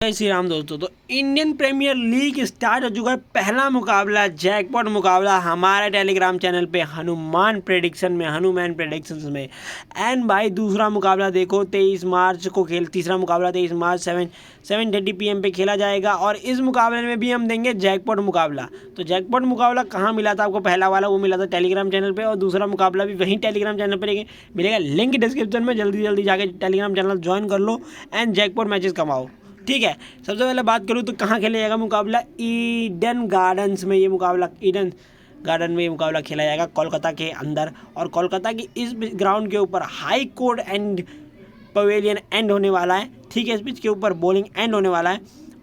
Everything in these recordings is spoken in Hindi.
जय श्री राम दोस्तों। तो इंडियन प्रीमियर लीग स्टार्ट हो चुका है। पहला मुकाबला जैकपॉट मुकाबला हमारे टेलीग्राम चैनल पे हनुमान प्रेडिक्शंस में। एंड भाई दूसरा मुकाबला देखो 23 मार्च को तीसरा मुकाबला 23 मार्च 7:30 PM पे खेला जाएगा। और इस मुकाबले में भी हम देंगे जैकपॉट मुकाबला। तो जैकपॉट मुकाबला कहाँ मिला था आपको? पहला वाला वो मिला था टेलीग्राम चैनल पर, और दूसरा मुकाबला भी वहीं टेलीग्राम चैनल पर मिलेगा। लिंक डिस्क्रिप्शन में, जल्दी जाके टेलीग्राम चैनल ज्वाइन कर लो एंड जैकपॉट मैचेस कमाओ। ठीक है, सबसे पहले बात करूँ तो कहाँ खेला जाएगा मुकाबला? ईडन गार्डन्स में ये मुकाबला खेला जाएगा कोलकाता के अंदर। और कोलकाता की इस ग्राउंड के ऊपर high court and pavilion and होने वाला है। ठीक है, इस पिच के ऊपर बॉलिंग एंड होने वाला है।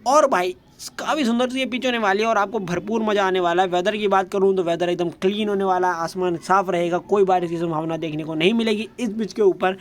और भाई काफ़ी सुंदर सी ये पिच होने वाली है और आपको भरपूर मज़ा आने वाला है। वेदर की बात करूँ तो वेदर एकदम क्लीन होने वाला है, आसमान साफ रहेगा, कोई बारिश की संभावना देखने को नहीं मिलेगी इस पिच के ऊपर।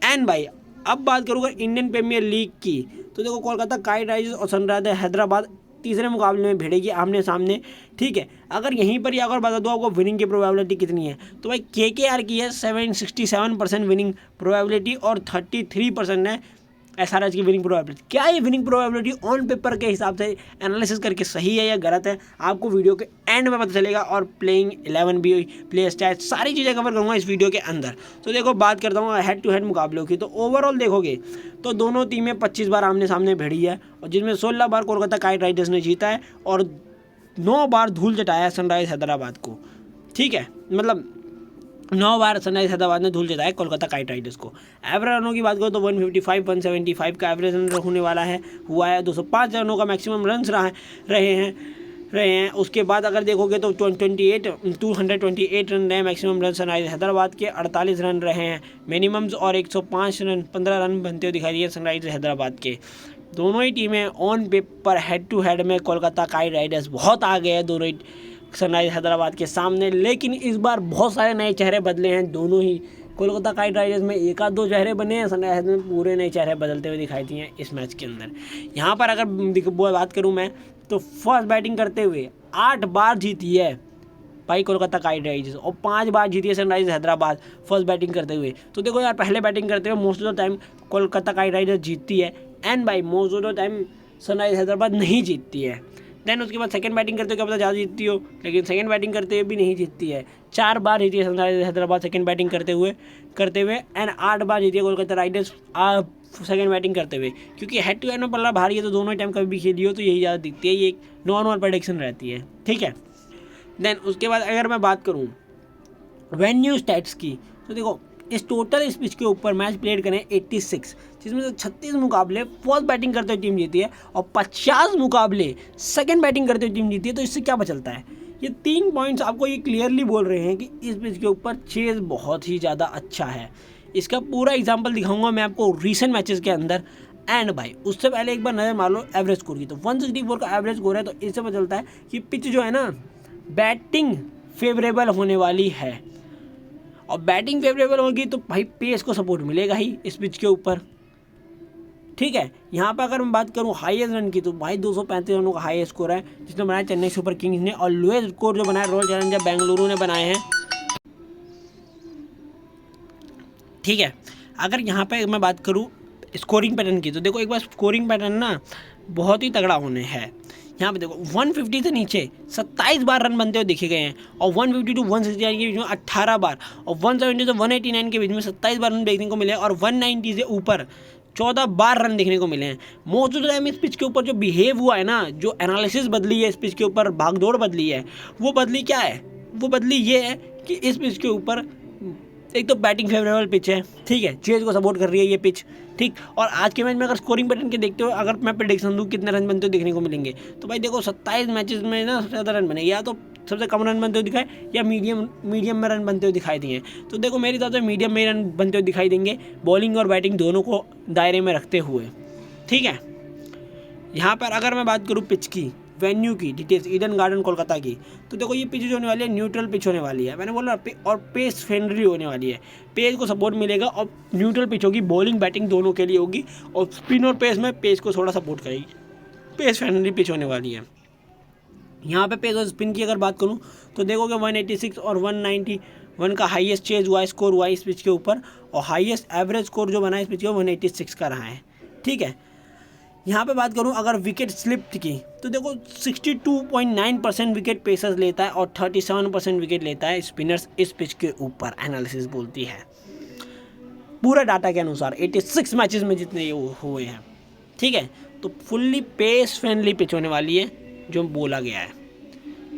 एंड भाई अब बात करूँगा इंडियन प्रीमियर लीग की, तो देखो कोलकाता नाइट राइडर्स और सनराइजर्स हैदराबाद तीसरे मुकाबले में भिड़ेगी आमने सामने। ठीक है, अगर यहीं पर ही अगर बता दो आपको विनिंग की प्रोबेबिलिटी कितनी है, तो भाई KKR की है 67% विनिंग प्रोबेबिलिटी और 33% है SRH की विनिंग प्रोबेबिलिटी। क्या ये विनिंग प्रोबेबिलिटी ऑन पेपर के हिसाब से एनालिसिस करके सही है या गलत है, आपको वीडियो के एंड में पता चलेगा। और प्लेइंग 11 भी, प्ले स्टैट्स, सारी चीज़ें कवर करूँगा इस वीडियो के अंदर। तो देखो बात करता हूँ हेड टू हेड मुकाबलों की, तो ओवरऑल देखोगे तो दोनों टीमें 25 बार आमने सामने भिड़ी है, और जिसमें 16 बार कोलकाता नाइट राइडर्स ने जीता है और 9 बार धूल चटाया है सनराइज हैदराबाद को। ठीक है, मतलब 9 बार सनराइज हैदराबाद ने धूल चटाया कोलकाता नाइट राइडर्स को। एवरेज रनों की बात करो तो 155 का एवरेज रन होने वाला है, हुआ है। 205 रनों का मैक्सिमम रन्स रहे हैं। उसके बाद अगर देखोगे तो 228 रन रहे मैक्सिमम रन सनराइज हैदराबाद के, 48 रन रहे हैं मिनिमम्स, और 105 रन 15 रन बनते हुए दिखाई दिए सनराइज हैदराबाद के। दोनों ही टीमें on paper head to head में कोलकाता नाइट राइडर्स बहुत आगे है दोनों ही सनराइज हैदराबाद के सामने। लेकिन इस बार बहुत सारे नए चेहरे बदले हैं दोनों ही। कोलकाता नाइट राइडर्स में एक आध दो चेहरे बने हैं, सनराइज हैदराबाद में पूरे नए चेहरे बदलते हुए दिखाई दिए हैं इस मैच के अंदर। यहाँ पर अगर बात करूँ मैं तो फर्स्ट बैटिंग करते हुए 8 बार जीती है भाई कोलकाता नाइट राइडर्स, और 5 बार जीती है सनराइज हैदराबाद फर्स्ट बैटिंग करते हुए। तो देखो यार, पहले बैटिंग करते हुए most of the time Kolkata night Riders जीतती है, एंड भाई most of the time sunrise Hyderabad नहीं जीतती है। देन उसके बाद सेकंड बैटिंग करते हुए क्या पता ज़्यादा जीतती हो, लेकिन सेकंड बैटिंग करते हुए भी नहीं जीतती है। 4 बार जीती है सनराइज हैदराबाद सेकंड बैटिंग करते हुए एंड 8 बार जीती है कोलकाता राइडर्स सेकंड बैटिंग करते हुए। क्योंकि हेड टू हेड में पल्ला भारी है, तो दोनों टाइम कभी भी खेली हो तो यही ज़्यादा दिखती है, ये एक नॉर्मल प्रेडिक्शन रहती है। ठीक है, देन उसके बाद अगर मैं बात करूँ वेन्यू स्टैट्स की, तो देखो इस टोटल इस पिच के ऊपर मैच प्लेड करें 86, जिसमें से 36 मुकाबले फर्स्ट बैटिंग करते हुए टीम जीती है और 50 मुकाबले सेकंड बैटिंग करते हुए टीम जीती है। तो इससे क्या पता चलता है? ये 3 पॉइंट्स आपको ये क्लियरली बोल रहे हैं कि इस पिच के ऊपर चेज बहुत ही ज़्यादा अच्छा है। इसका पूरा एग्जाम्पल दिखाऊंगा मैं आपको रिसेंट मैचेस के अंदर। एंड भाई उससे पहले एक बार नज़र मार लो एवरेज स्कोर की, तो 164 का एवरेज स्कोर है। तो इससे पता चलता है कि पिच जो है ना बैटिंग फेवरेबल होने वाली है, और बैटिंग फेवरेबल होगी तो भाई पेस को सपोर्ट मिलेगा ही इस पिच के ऊपर। ठीक है, यहाँ पर अगर मैं बात करूँ हाईएस्ट रन की, तो भाई 235 रनों का हाईएस्ट स्कोर है जिसने बनाया चेन्नई सुपर किंग्स ने, और लोएस्ट स्कोर जो बनाया रॉयल चैलेंजर बेंगलुरु ने बनाए हैं। ठीक है, अगर यहाँ पे मैं बात करूँ स्कोरिंग पैटर्न की, तो देखो एक बार स्कोरिंग पैटर्न ना बहुत ही तगड़ा होने है। यहाँ पे देखो 150 से नीचे 27 बार रन बनते हुए देखे गए हैं, और 150 to 169 के बीच में 18 बार, और 170 से 189 के बीच में 27 बार रन देखने को मिले, और 190 से ऊपर 14 बार रन देखने को मिले हैं। मोस्ट ऑफ द टाइम इस पिच के ऊपर जो बिहेव हुआ है ना, जो एनालिसिस बदली है इस पिच के ऊपर, भागदौड़ बदली है, वो बदली क्या है? वो बदली ये है कि इस पिच के ऊपर एक तो बैटिंग फेवरेबल पिच है। ठीक है, चेज को सपोर्ट कर रही है ये पिच। ठीक, और आज के मैच में अगर स्कोरिंग पैटर्न के देखते हो, अगर मैं प्रेडिक्शन दूँ कितने रन बनते हुए देखने को मिलेंगे, तो भाई देखो 27 मैचेस में ना सबसे ज़्यादा रन बने, या तो सबसे कम रन बनते हुए दिखाए या मीडियम में रन बनते हुए दिखाई दिए। तो देखो मेरी तरफ से मीडियम में रन बनते हुए दिखाई देंगे, बॉलिंग और बैटिंग दोनों को दायरे में रखते हुए। ठीक है, यहाँ पर अगर मैं बात करूँ पिच की, वेन्यू की डिटेल्स, ईडन गार्डन कोलकाता की, तो देखो ये पिच जो होने वाली है न्यूट्रल पिच होने वाली है, मैंने बोला, और पेस फ्रेंडली होने वाली है। पेस को सपोर्ट मिलेगा और न्यूट्रल पिच होगी, बॉलिंग बैटिंग दोनों के लिए होगी, और स्पिन और पेस में पेस को थोड़ा सपोर्ट करेगी। पेस फ्रेंडली पिच होने वाली है। यहाँ पे पेस और स्पिन की अगर बात करूँ तो देखोगे 186 और 191 का हाईएस्ट चेज हुआ, स्कोर हुआ इस पिच के ऊपर, और हाईएस्ट एवरेज स्कोर जो बना इस पिच के 186 का रहा है। ठीक है, यहाँ पे बात करूँ अगर विकेट स्लिप की तो देखो 62.9% विकेट पेसर्स लेता है और 37% विकेट लेता है स्पिनर्स इस पिच के ऊपर, एनालिसिस बोलती है पूरा डाटा के अनुसार 86 मैचेस में जितने ये हुए हैं। ठीक है, तो फुल्ली पेस फ्रेंडली पिच होने वाली है जो बोला गया है।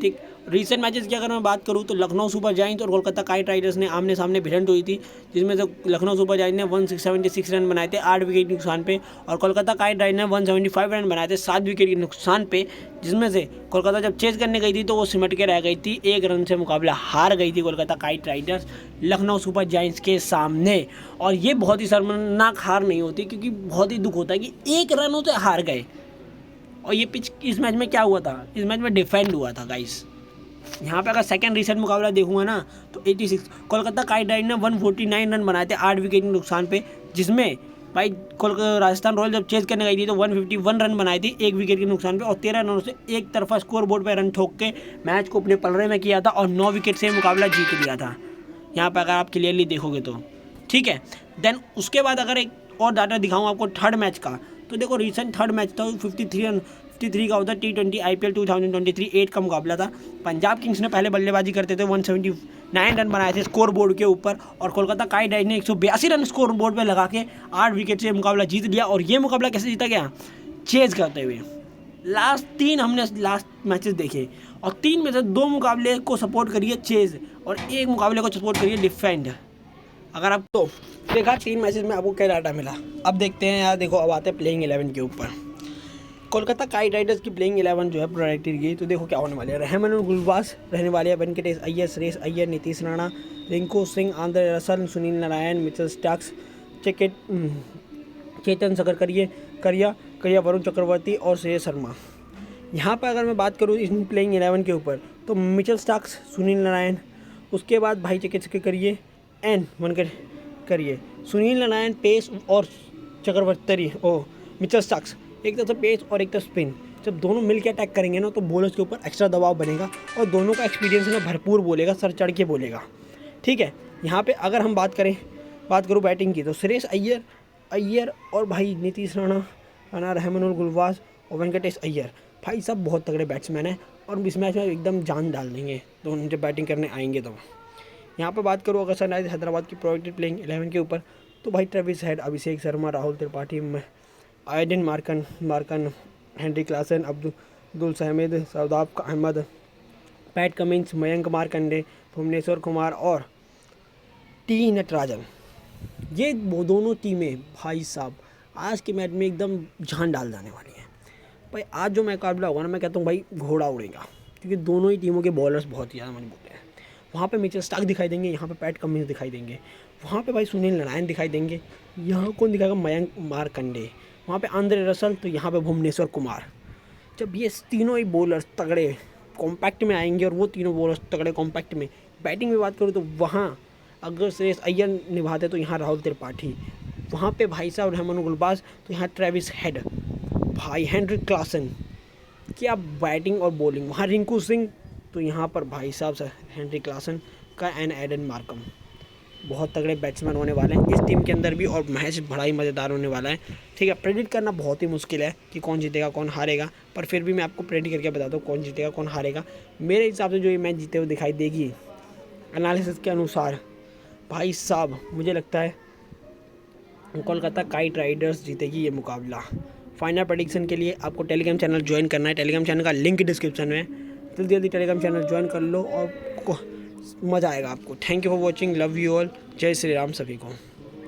ठीक, रिसेंट मैचेस की अगर मैं बात करूँ तो लखनऊ सुपर जायंट्स और कोलकाता नाइट राइडर्स ने आमने सामने भिड़ंत हुई थी, जिसमें से लखनऊ सुपर जायंट्स ने 176 रन बनाए थे 8 विकेट के नुकसान पे, और कोलकाता नाइट राइडर्स ने 175 रन बनाए थे 7 विकेट के नुकसान पे, जिसमें से कोलकाता जब चेज करने गई थी तो वो सिमट के रह गई थी, 1 रन से मुकाबला हार गई थी Kolkata night Riders Lucknow super giants के सामने। और ये बहुत ही शर्मनाक हार नहीं होती, क्योंकि बहुत ही दुख होता है कि 1 रनों से हार गए। और ये पिच इस मैच में क्या हुआ था, इस मैच में डिफेंड हुआ था गाइस। यहाँ पे अगर सेकंड रिसेंट मुकाबला देखूंगा ना तो 86 कोलकाता नाइट राइडर्स ने 149 रन बनाए थे 8 विकेट के नुकसान पे, जिसमें भाई राजस्थान रॉयल जब चेज करने गई थी तो 151 रन बनाए थे 1 विकेट के नुकसान पे, और 13 रनों से एक तरफा स्कोर बोर्ड पर रन ठोक के मैच को अपने पलड़े में किया था और 9 विकेट से मुकाबला जीत लिया था। यहाँ पर अगर आप क्लियरली देखोगे तो ठीक है। देन उसके बाद अगर एक और डाटा दिखाऊँ आपको थर्ड मैच का, तो देखो रिसेंट थर्ड मैच था 53 का होता T20 IPL 2023 8 का मुकाबला था। पंजाब किंग्स ने पहले बल्लेबाजी करते थे 179 रन बनाए थे स्कोर बोर्ड के ऊपर, और कोलकाता नाइट राइडर्स ने 182 रन स्कोर बोर्ड पे लगा के 8 विकेट से मुकाबला जीत लिया। और ये मुकाबला कैसे जीता गया, चेज करते हुए। हमने लास्ट मैचेस देखे और 3 में से 2 मुकाबले को सपोर्ट करिए चेज और 1 मुकाबले को सपोर्ट करिए डिफेंड। अगर आप तो देखा 3 मैचेस में आपको क्या डाटा मिला, अब देखते हैं यार। देखो अब आते हैं प्लेइंग 11 के ऊपर। कोलकाता नाइट राइडर्स की प्लेइंग 11 जो है प्रोडक्टेड गई, तो देखो क्या होने वाले हैं। रहमान और गुलबाज रहने वाले हैं, Venkatesh Iyer, Suresh Iyer, Nitish Rana, Rinku Singh, Andre Russell, Sunil Narayan, Mitchell Starcs, Chetan Kariya, Varun चक्रवर्ती और श्रेयस शर्मा। यहाँ पर अगर मैं बात करूँ इस प्लेइंग 11 के ऊपर तो मिचेल स्टार्क्स, सुनील नारायण, उसके बाद भाई करिए एंड वनकर करिए, सुनील नारायण पेस और चक्रवर्ती मिचेल स्टार्क्स एक तरफ से पेस और एक तरफ स्पिन, जब दोनों मिलकर अटैक करेंगे ना तो बॉलर्स के ऊपर एक्स्ट्रा दबाव बनेगा और दोनों का एक्सपीरियंस में भरपूर बोलेगा, सर चढ़ के बोलेगा। ठीक है, यहाँ पे अगर हम बात करूँ बैटिंग की तो सुरेश अय्यर और भाई नीतीश राणा, रहमान और गुलबाज और वेंकटेश अय्यर, भाई सब बहुत तगड़े बैट्समैन हैं और इस मैच में एकदम जान डाल देंगे दोनों जब बैटिंग करने आएंगे। तो यहाँ पर बात करूँ अगर सनराइजर्स हैदराबाद की प्रोजेक्टेड प्लेइंग 11 के ऊपर तो भाई Travis Head, Abhishek Sharma, Rahul Tripathi, Aiden Markram, Heinrich Klaasen, Abdul Samad, Shadab Ahmed, Pat Cummins, Mayank Markande, Bhuvneshwar Kumar और टी नटराजन। ये वो दोनों टीमें भाई साहब आज के मैच में एकदम जान डाल जाने वाली हैं। भाई आज जो मुकाबला होगा ना, मैं कहता हूँ भाई घोड़ा उड़ेगा, क्योंकि दोनों ही टीमों के बॉलर्स बहुत ही ज़्यादा मजबूत हैं। वहाँ पे मिचेल स्टार्क दिखाई देंगे, यहाँ पे पैट कमिंस दिखाई देंगे, वहाँ पे भाई सुनील नारायण दिखाई देंगे, यहाँ कौन दिखाएगा, मयंक मार्कंडे, वहाँ पे आंद्रे रसल, तो यहाँ पे भुवनेश्वर कुमार। जब ये तीनों ही बॉलर्स तगड़े कॉम्पैक्ट में आएंगे और वो तीनों बॉलर्स तगड़े कॉम्पैक्ट में, बैटिंग में बात करूँ तो वहाँ अगर सुरेश अय्यर निभाते तो यहाँ राहुल त्रिपाठी, वहाँ पे भाई साहब रहमान गुलबाज, तो यहाँ ट्रेविस हेड, भाई हेनरी क्लासन, क्या बैटिंग और बॉलिंग, वहाँ रिंकू सिंह, तो यहाँ पर भाई साहब से हेनरी क्लासन का एंड एडन मार्कम। बहुत तगड़े बैट्समैन होने वाले हैं इस टीम के अंदर भी और मैच बड़ा ही मज़ेदार होने वाला है। ठीक है, प्रेडिक्ट करना बहुत ही मुश्किल है कि कौन जीतेगा कौन हारेगा, पर फिर भी मैं आपको प्रेडिक्ट करके बताता हूँ कौन जीतेगा कौन हारेगा। मेरे हिसाब से जो ये मैच जीते हुए दिखाई देगी एनालिसिस के अनुसार, भाई साहब मुझे लगता है कोलकाता नाइट राइडर्स जीतेगी ये मुकाबला। फाइनल प्रेडिक्शन के लिए आपको टेलीग्राम चैनल ज्वाइन करना है, टेलीग्राम चैनल का लिंक डिस्क्रिप्शन में, जल्दी टेलीग्राम चैनल ज्वाइन कर लो और मज़ा आएगा आपको। Thank you for watching, love you all, जय श्री राम सभी को।